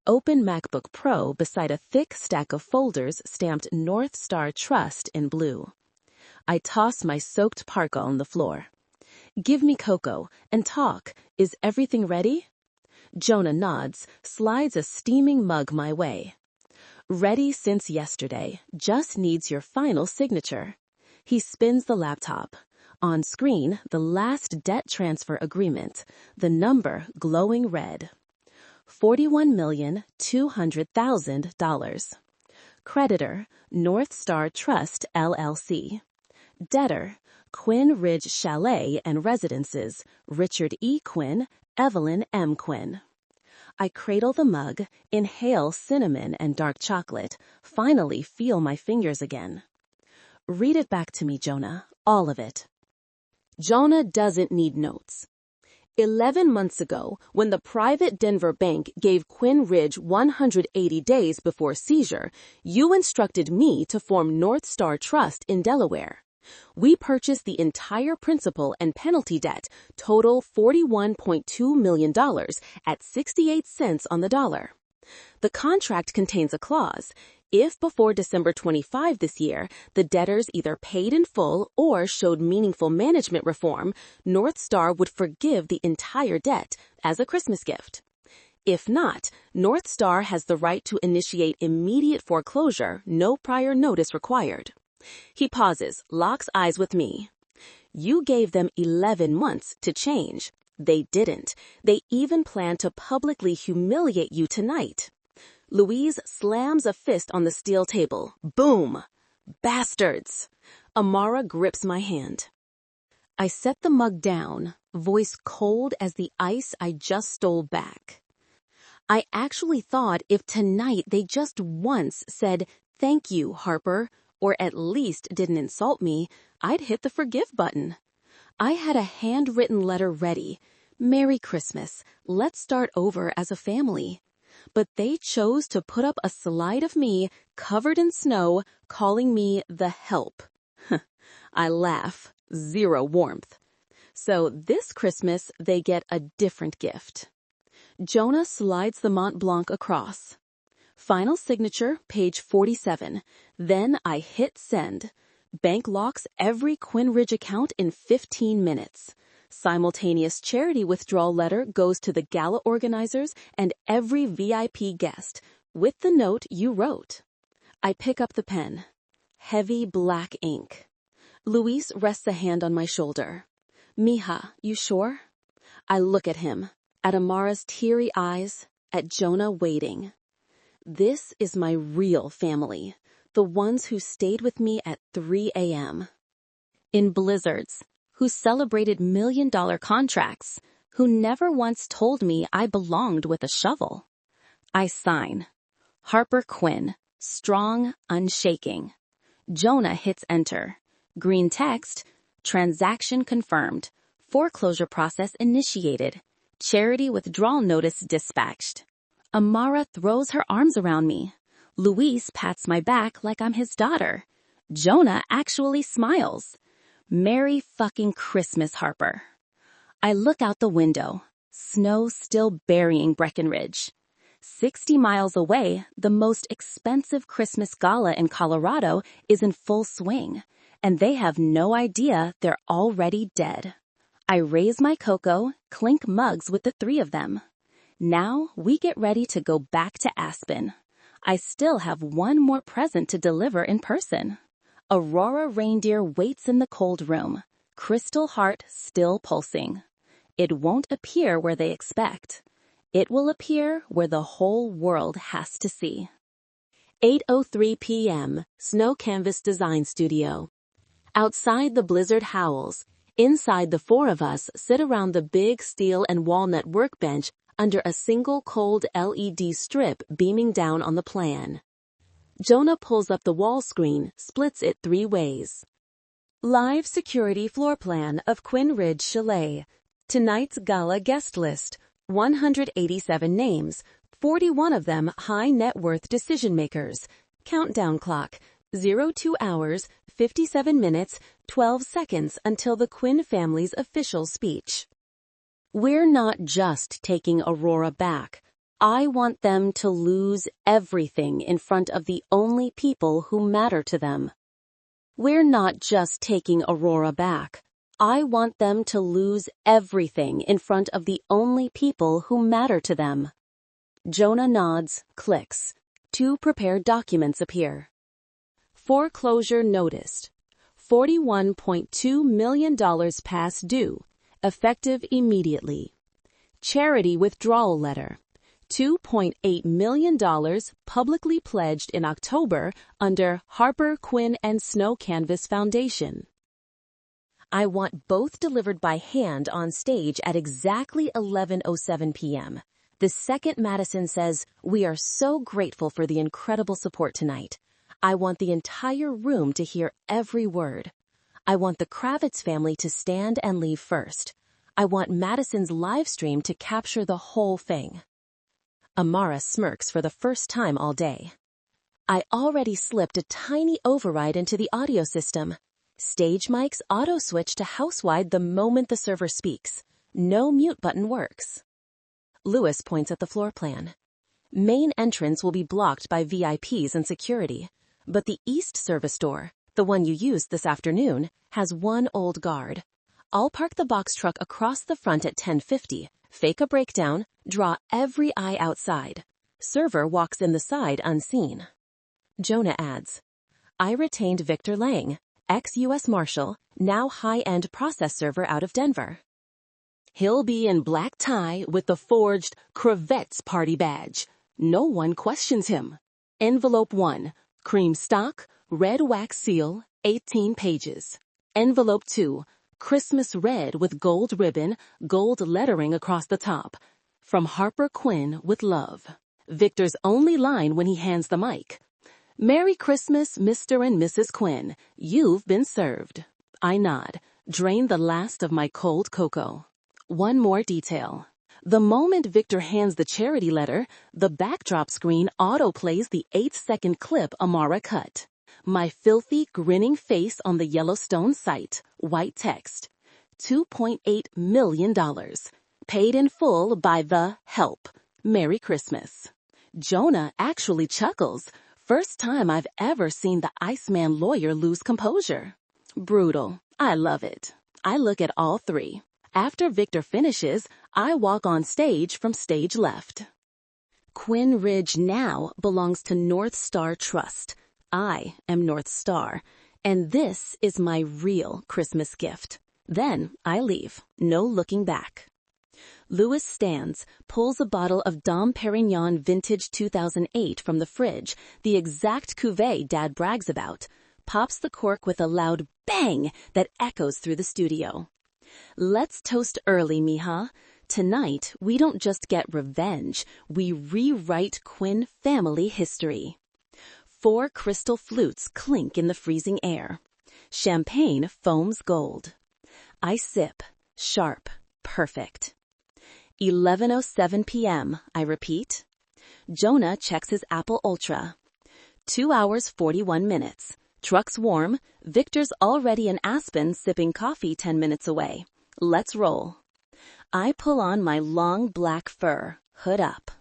Open MacBook Pro beside a thick stack of folders stamped North Star Trust in blue. I toss my soaked parka on the floor. Give me cocoa and talk. Is everything ready? Jonah nods, slides a steaming mug my way. Ready since yesterday, just needs your final signature. He spins the laptop. On screen, the last debt transfer agreement, the number glowing red. $41,200,000. Creditor, North Star Trust, LLC. Debtor, Quinn Ridge Chalet and Residences, Richard E. Quinn, Evelyn M. Quinn. I cradle the mug, inhale cinnamon and dark chocolate, finally feel my fingers again. Read it back to me, Jonah, all of it. Jonah doesn't need notes. 11 months ago, when the private Denver bank gave Quinn Ridge 180 days before seizure, you instructed me to form North Star Trust in Delaware. We purchased the entire principal and penalty debt, total $41.2 million at 68 cents on the dollar. The contract contains a clause. If before December 25 this year, the debtors either paid in full or showed meaningful management reform, North Star would forgive the entire debt as a Christmas gift. If not, North Star has the right to initiate immediate foreclosure, no prior notice required. He pauses, locks eyes with me. You gave them 11 months to change. They didn't. They even plan to publicly humiliate you tonight. Louise slams a fist on the steel table. Boom! Bastards! Amara grips my hand. I set the mug down, voice cold as the ice I just stole back. I actually thought if tonight they just once said, "Thank you, Harper," or at least didn't insult me, I'd hit the forgive button. I had a handwritten letter ready. Merry Christmas. Let's start over as a family. But they chose to put up a slide of me covered in snow, calling me the help. I laugh. Zero warmth. So this Christmas, they get a different gift. Jonah slides the Mont Blanc across. Final signature, page 47. Then I hit send. Bank locks every Quinn Ridge account in 15 minutes. Simultaneous charity withdrawal letter goes to the gala organizers and every VIP guest, with the note you wrote. I pick up the pen. Heavy black ink. Luis rests a hand on my shoulder. Mija, you sure? I look at him, at Amara's teary eyes, at Jonah waiting. This is my real family, the ones who stayed with me at 3 a.m. in blizzards, who celebrated million-dollar contracts, who never once told me I belonged with a shovel. I sign. Harper Quinn, strong, unshaking. Jonah hits enter. Green text, transaction confirmed. Foreclosure process initiated. Charity withdrawal notice dispatched. Amara throws her arms around me. Luis pats my back like I'm his daughter. Jonah actually smiles. Merry fucking Christmas, Harper. I look out the window. Snow still burying Breckenridge. 60 miles away, the most expensive Christmas gala in Colorado is in full swing, and they have no idea they're already dead. I raise my cocoa, clink mugs with the three of them. Now we get ready to go back to Aspen. I still have one more present to deliver in person. Aurora reindeer waits in the cold room, crystal heart still pulsing. It won't appear where they expect. It will appear where the whole world has to see. 8:03 p.m., Snow Canvas Design Studio. Outside the blizzard howls. Inside, the four of us sit around the big steel and walnut workbench under a single cold LED strip beaming down on the plan. Jonah pulls up the wall screen, splits it 3 ways. Live security floor plan of Quinn Ridge Chalet. Tonight's gala guest list. 187 names, 41 of them high net worth decision makers. Countdown clock. 02 hours, 57 minutes, 12 seconds until the Quinn family's official speech. We're not just taking Aurora back. I want them to lose everything in front of the only people who matter to them. We're not just taking Aurora back. I want them to lose everything in front of the only people who matter to them. Jonah nods, clicks. 2 prepared documents appear. Foreclosure noticed. $41.2 million past due, effective immediately. Charity withdrawal letter. $2.8 million publicly pledged in October under Harper Quinn and Snow Canvas Foundation. I want both delivered by hand on stage at exactly 11:07 p.m. The second Madison says, "We are so grateful for the incredible support tonight. I want the entire room to hear every word. I want the Kravitz family to stand and leave first. I want Madison's live stream to capture the whole thing." Amara smirks for the first time all day. I already slipped a tiny override into the audio system. Stage mics auto-switch to house-wide the moment the server speaks. No mute button works. Lewis points at the floor plan. Main entrance will be blocked by VIPs and security, but the east service door, the one you used this afternoon, has one old guard. I'll park the box truck across the front at 10:50, fake a breakdown, draw every eye outside. Server walks in the side unseen. Jonah adds, "I retained Victor Lang, ex-U.S. Marshal, now high-end process server out of Denver. He'll be in black tie with the forged Kravitz party badge. No one questions him. Envelope 1, cream stock, red wax seal, 18 pages. Envelope 2, Christmas red with gold ribbon, gold lettering across the top. From Harper Quinn with love. Victor's only line when he hands the mic. Merry Christmas, Mr. and Mrs. Quinn. You've been served." I nod, drain the last of my cold cocoa. One more detail. The moment Victor hands the charity letter, the backdrop screen auto-plays the 8-second clip Amara cut. My filthy, grinning face on the Yellowstone site, white text. $2.8 million. Paid in full by the help. Merry Christmas. Jonah actually chuckles. First time I've ever seen the Iceman lawyer lose composure. Brutal. I love it. I look at all three. After Victor finishes, I walk on stage from stage left. Quinn Ridge now belongs to North Star Trust. I am North Star, and this is my real Christmas gift. Then I leave, no looking back. Lewis stands, pulls a bottle of Dom Perignon Vintage 2008 from the fridge, the exact cuvée Dad brags about, pops the cork with a loud bang that echoes through the studio. Let's toast early, mija. Tonight, we don't just get revenge, we rewrite Quinn family history. 4 crystal flutes clink in the freezing air. Champagne foams gold. I sip, sharp, perfect. 11:07 p.m., I repeat. Jonah checks his Apple Ultra. 2 hours 41 minutes. Truck's warm. Victor's already in Aspen sipping coffee 10 minutes away. Let's roll. I pull on my long black fur, hood up.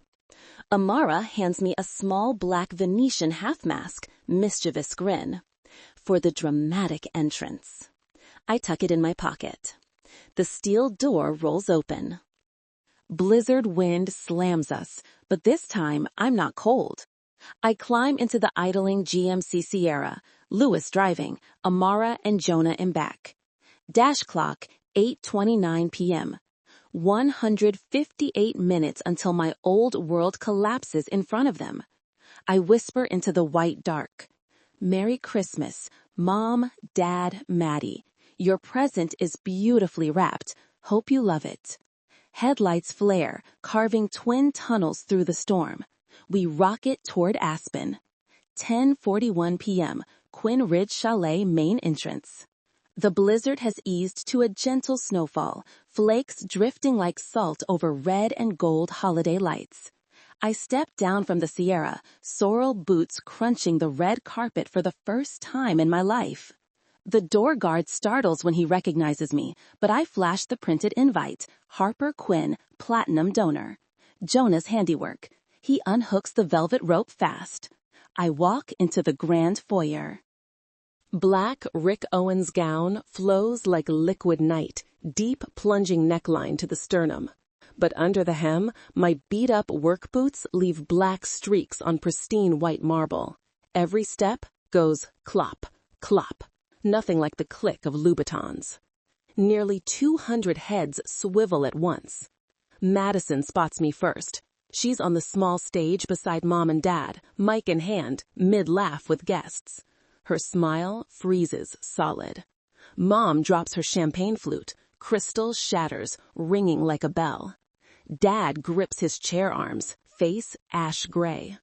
Amara hands me a small black Venetian half mask, mischievous grin. For the dramatic entrance. I tuck it in my pocket. The steel door rolls open. Blizzard wind slams us, but this time I'm not cold. I climb into the idling GMC Sierra, Lewis driving, Amara and Jonah in back. Dash clock, 8:29 p.m. 158 minutes until my old world collapses in front of them. I whisper into the white dark. Merry Christmas, Mom, Dad, Maddie. Your present is beautifully wrapped. Hope you love it. Headlights flare, carving twin tunnels through the storm. We rocket toward Aspen. 10:41 p.m., Quinn Ridge Chalet main entrance. The blizzard has eased to a gentle snowfall, flakes drifting like salt over red and gold holiday lights. I step down from the Sierra, sorrel boots crunching the red carpet for the first time in my life. The door guard startles when he recognizes me, but I flash the printed invite, Harper Quinn, Platinum Donor. Jonah's handiwork. He unhooks the velvet rope fast. I walk into the grand foyer. Black Rick Owens gown flows like liquid night, deep plunging neckline to the sternum. But under the hem, my beat-up work boots leave black streaks on pristine white marble. Every step goes clop, clop. Nothing like the click of Louboutins. Nearly 200 heads swivel at once. Madison spots me first. She's on the small stage beside Mom and Dad, mic in hand, mid-laugh with guests. Her smile freezes solid. Mom drops her champagne flute. Crystal shatters, ringing like a bell. Dad grips his chair arms, face ash gray.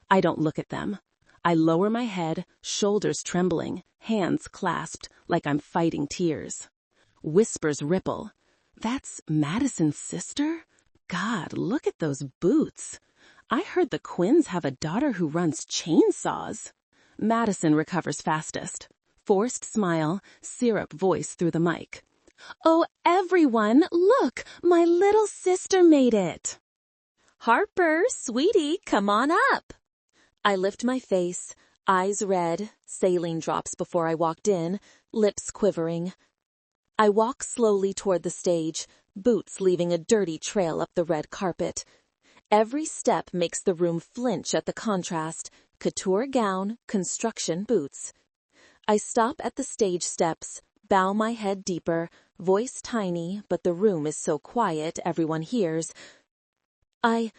I don't look at them. I lower my head, shoulders trembling, hands clasped like I'm fighting tears. Whispers ripple. That's Madison's sister? God, look at those boots. I heard the Quinns have a daughter who runs chainsaws. Madison recovers fastest. Forced smile, syrup voice through the mic. Oh, everyone, look, my little sister made it. Harper, sweetie, come on up. I lift my face, eyes red, saline drops before I walked in, lips quivering. I walk slowly toward the stage, boots leaving a dirty trail up the red carpet. Every step makes the room flinch at the contrast, couture gown, construction boots. I stop at the stage steps, bow my head deeper, voice tiny, but the room is so quiet everyone hears. I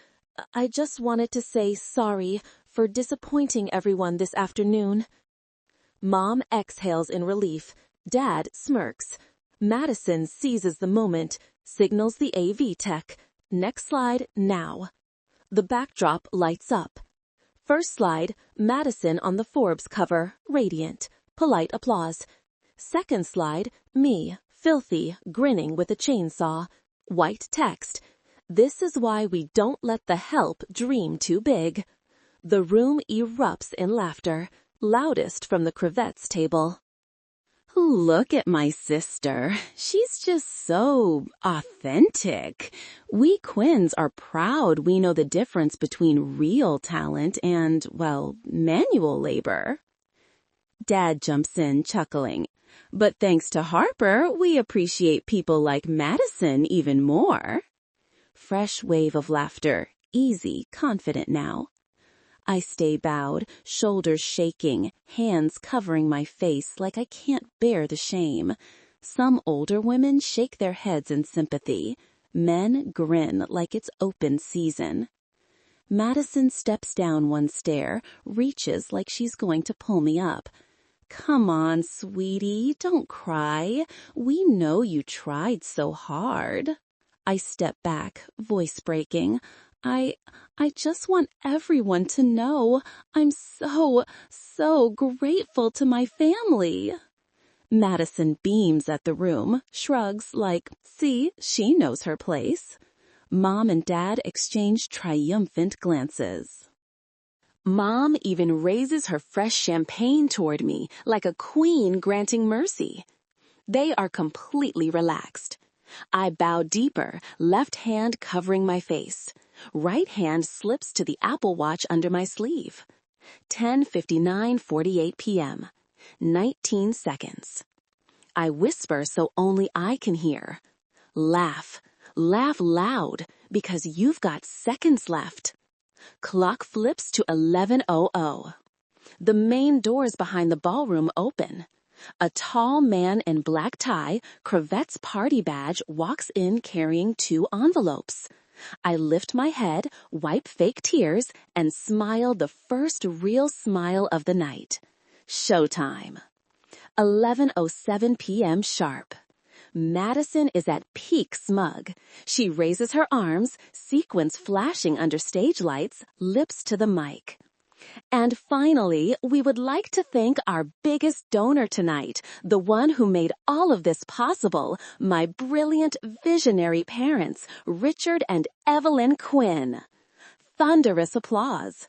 just wanted to say sorry for disappointing everyone this afternoon. Mom exhales in relief. Dad smirks. Madison seizes the moment, signals the AV tech. Next slide, now. The backdrop lights up. First slide, Madison on the Forbes cover, radiant. Polite applause. Second slide, me, filthy, grinning with a chainsaw. White text. This is why we don't let the help dream too big. The room erupts in laughter, loudest from the crevettes table. Look at my sister. She's just so authentic. We Quinns are proud we know the difference between real talent and, well, manual labor. Dad jumps in, chuckling. But thanks to Harper, we appreciate people like Madison even more. Fresh wave of laughter, easy, confident now. I stay bowed, shoulders shaking, hands covering my face like I can't bear the shame. Some older women shake their heads in sympathy. Men grin like it's open season. Madison steps down one stair, reaches like she's going to pull me up. Come on, sweetie, don't cry. We know you tried so hard. I step back, voice breaking. I just want everyone to know I'm so grateful to my family. Madison beams at the room, shrugs like, see, she knows her place. Mom and Dad exchange triumphant glances. Mom even raises her fresh champagne toward me like a queen granting mercy. They are completely relaxed. I bow deeper, left hand covering my face. Right hand slips to the Apple Watch under my sleeve. 10:59:48 p.m. 19 seconds. I whisper so only I can hear. Laugh. Laugh loud, because you've got seconds left. Clock flips to 11:00. The main doors behind the ballroom open. A tall man in black tie, Crevette's party badge, walks in carrying 2 envelopes. I lift my head, wipe fake tears, and smile the first real smile of the night. Showtime. 11:07 p.m. sharp. Madison is at peak smug. She raises her arms, sequins flashing under stage lights, lips to the mic. And finally, we would like to thank our biggest donor tonight, the one who made all of this possible, my brilliant, visionary parents, Richard and Evelyn Quinn. Thunderous applause.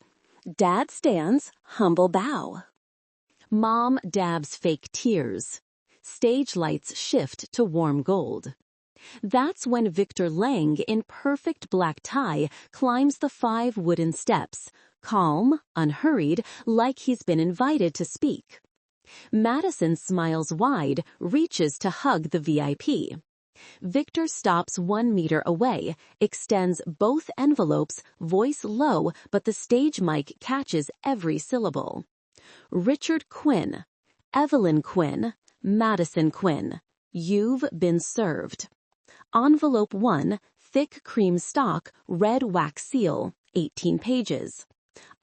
Dad stands, humble bow. Mom dabs fake tears. Stage lights shift to warm gold. That's when Victor Lang, in perfect black tie, climbs the 5 wooden steps, calm, unhurried, like he's been invited to speak. Madison smiles wide, reaches to hug the VIP. Victor stops 1 meter away, extends both envelopes, voice low, but the stage mic catches every syllable. Richard Quinn, Evelyn Quinn, Madison Quinn, you've been served. Envelope 1, thick cream stock, red wax seal, 18 pages.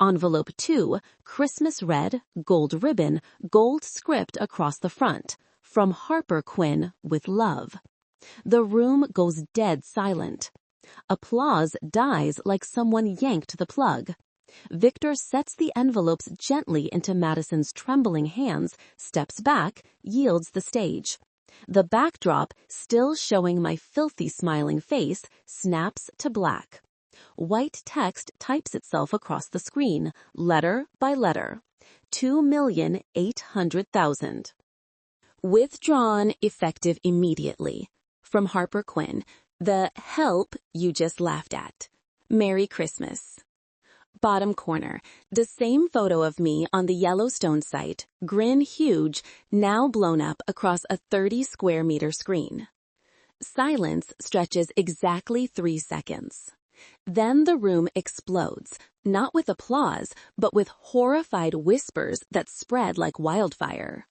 Envelope 2, Christmas red, gold ribbon, gold script across the front, From Harper Quinn with love. The room goes dead silent. Applause dies like someone yanked the plug. Victor sets the envelopes gently into Madison's trembling hands, steps back, yields the stage. The backdrop, still showing my filthy smiling face, snaps to black. White text types itself across the screen, letter by letter. 2,800,000. Withdrawn effective immediately. From Harper Quinn, the help you just laughed at. Merry Christmas. Bottom corner, the same photo of me on the Yellowstone site, grin huge, now blown up across a 30 square meter screen. Silence stretches exactly 3 seconds. Then the room explodes, not with applause, but with horrified whispers that spread like wildfire.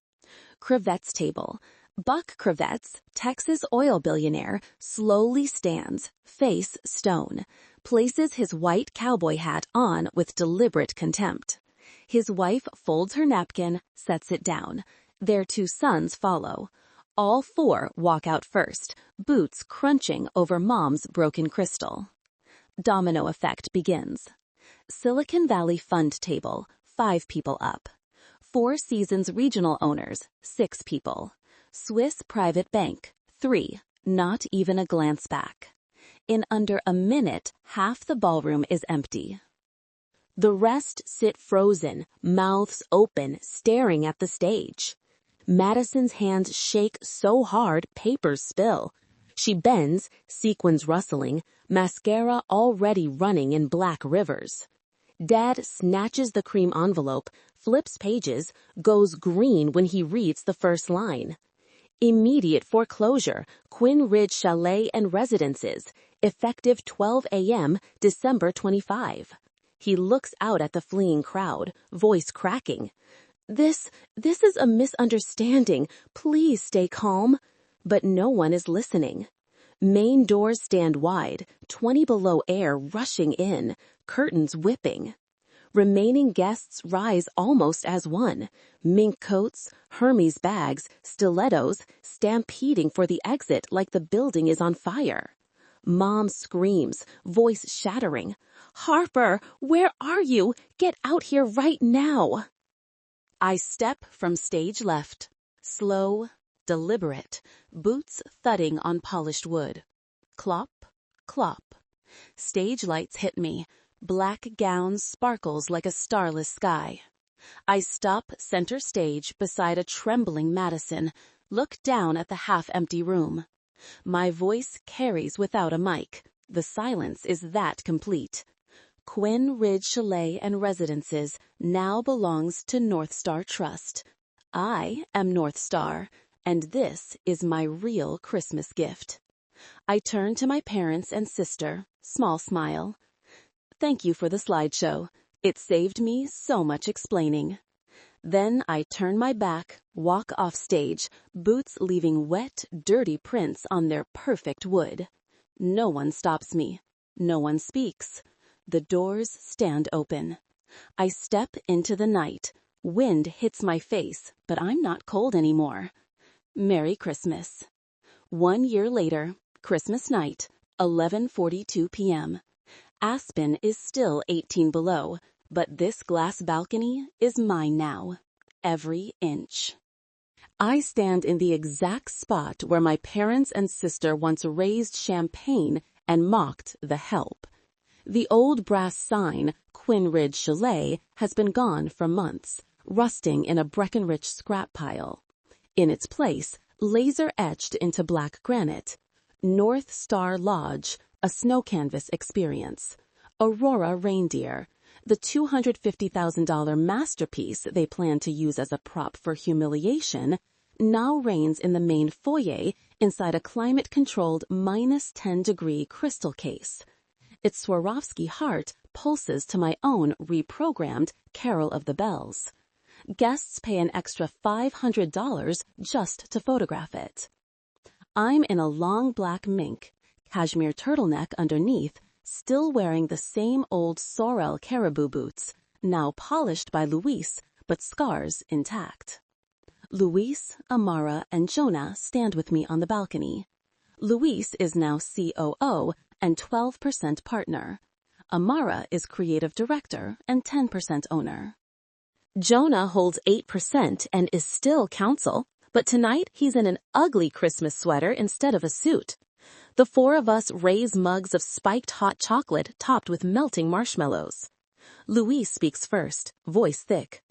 Crevettes table. Buck Crevettes, Texas oil billionaire, slowly stands, face stone, places his white cowboy hat on with deliberate contempt. His wife folds her napkin, sets it down. Their 2 sons follow. All 4 walk out first, boots crunching over Mom's broken crystal. Domino effect begins. Silicon Valley Fund table, 5 people up. Four Seasons regional owners, 6 people. Swiss Private Bank, 3, not even a glance back. In under a minute, half the ballroom is empty. The rest sit frozen, mouths open, staring at the stage. Madison's hands shake so hard papers spill. She bends, sequins rustling, mascara already running in black rivers. Dad snatches the cream envelope, flips pages, goes green when he reads the first line. Immediate foreclosure, Quinn Ridge Chalet and Residences, effective 12 a.m., December 25. He looks out at the fleeing crowd, voice cracking. This is a misunderstanding. Please stay calm. But no one is listening. Main doors stand wide, 20 below air rushing in, curtains whipping. Remaining guests rise almost as one. Mink coats, Hermes bags, stilettos, stampeding for the exit like the building is on fire. Mom screams, voice shattering. Harper, where are you? Get out here right now. I step from stage left, slow, deliberate, boots thudding on polished wood. Clop, clop. Stage lights hit me. Black gown sparkles like a starless sky. I stop center stage beside a trembling Madison, look down at the half-empty room. My voice carries without a mic. The silence is that complete. Quinn Ridge Chalet and Residences now belongs to North Star Trust. I am North Star, and this is my real Christmas gift. I turn to my parents and sister, small smile. Thank you for the slideshow. It saved me so much explaining. Then I turn my back, walk off stage, boots leaving wet, dirty prints on their perfect wood. No one stops me. No one speaks. The doors stand open. I step into the night. Wind hits my face, but I'm not cold anymore. Merry Christmas. 1 year later, Christmas night, 11:42 p.m. Aspen is still 18 below, but this glass balcony is mine now. Every inch. I stand in the exact spot where my parents and sister once raised champagne and mocked the help. The old brass sign, Quinn Ridge Chalet, has been gone for months, rusting in a Breckenridge scrap pile. In its place, laser-etched into black granite, North Star Lodge, a snow canvas experience. Aurora Reindeer, the $250,000 masterpiece they plan to use as a prop for humiliation, now reigns in the main foyer inside a climate-controlled -10-degree crystal case. Its Swarovski heart pulses to my own reprogrammed Carol of the Bells. Guests pay an extra $500 just to photograph it. I'm in a long black mink, cashmere turtleneck underneath, still wearing the same old Sorel caribou boots, now polished by Luis, but scars intact. Luis, Amara, and Jonah stand with me on the balcony. Luis is now COO and 12% partner. Amara is creative director and 10% owner. Jonah holds 8% and is still counsel, but tonight he's in an ugly Christmas sweater instead of a suit. The four of us raise mugs of spiked hot chocolate topped with melting marshmallows. Luis speaks first, voice thick.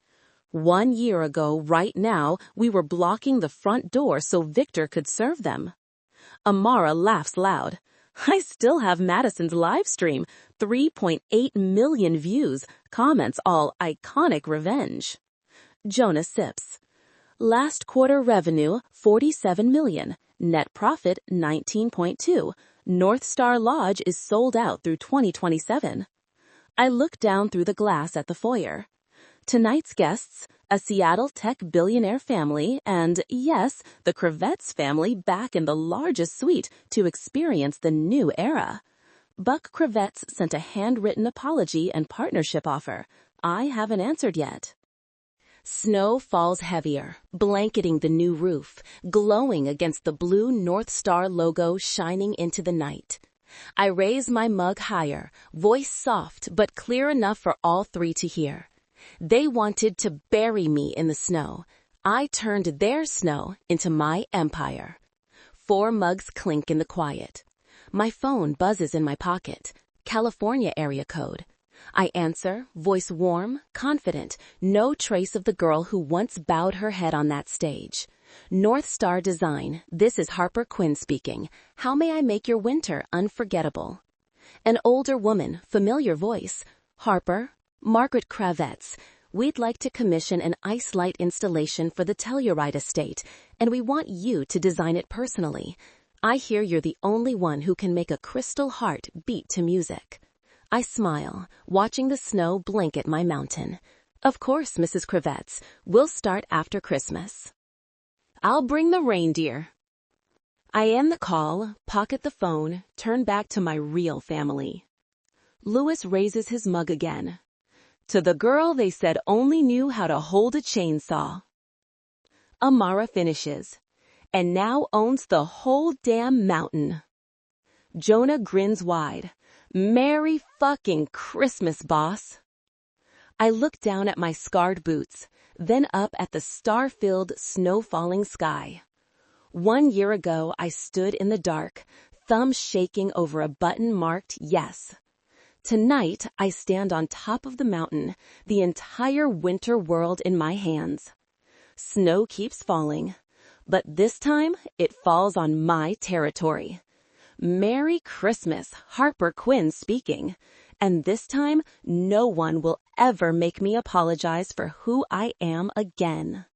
1 year ago, right now, we were blocking the front door so Victor could serve them. Amara laughs loud. I still have Madison's live stream, 3.8 million views, comments all iconic revenge. Jonah sips. Last quarter revenue, 47 million. Net profit, 19.2. North Star Lodge is sold out through 2027. I look down through the glass at the foyer. Tonight's guests, a Seattle tech billionaire family, and, yes, the Crevettes family back in the largest suite to experience the new era. Buck Crevettes sent a handwritten apology and partnership offer. I haven't answered yet. Snow falls heavier, blanketing the new roof, glowing against the blue North Star logo shining into the night. I raise my mug higher, voice soft but clear enough for all three to hear. They wanted to bury me in the snow. I turned their snow into my empire. 4 mugs clink in the quiet. My phone buzzes in my pocket. California area code. I answer, voice warm, confident, no trace of the girl who once bowed her head on that stage. North Star Design, this is Harper Quinn speaking. How may I make your winter unforgettable? An older woman, familiar voice. Harper, Margaret Kravetz. We'd like to commission an ice light installation for the Telluride estate, and we want you to design it personally. I hear you're the only one who can make a crystal heart beat to music. I smile, watching the snow blanket my mountain. Of course, Mrs. Kravetz. We'll start after Christmas. I'll bring the reindeer. I end the call, pocket the phone, turn back to my real family. Louis raises his mug again. To the girl they said only knew how to hold a chainsaw. Amara finishes. And now owns the whole damn mountain. Jonah grins wide. Merry fucking Christmas, boss. I look down at my scarred boots, then up at the star-filled, snow-falling sky. 1 year ago, I stood in the dark, thumb shaking over a button marked yes. Tonight, I stand on top of the mountain, the entire winter world in my hands. Snow keeps falling, but this time it falls on my territory. Merry Christmas, Harper Quinn speaking. And this time, no one will ever make me apologize for who I am again.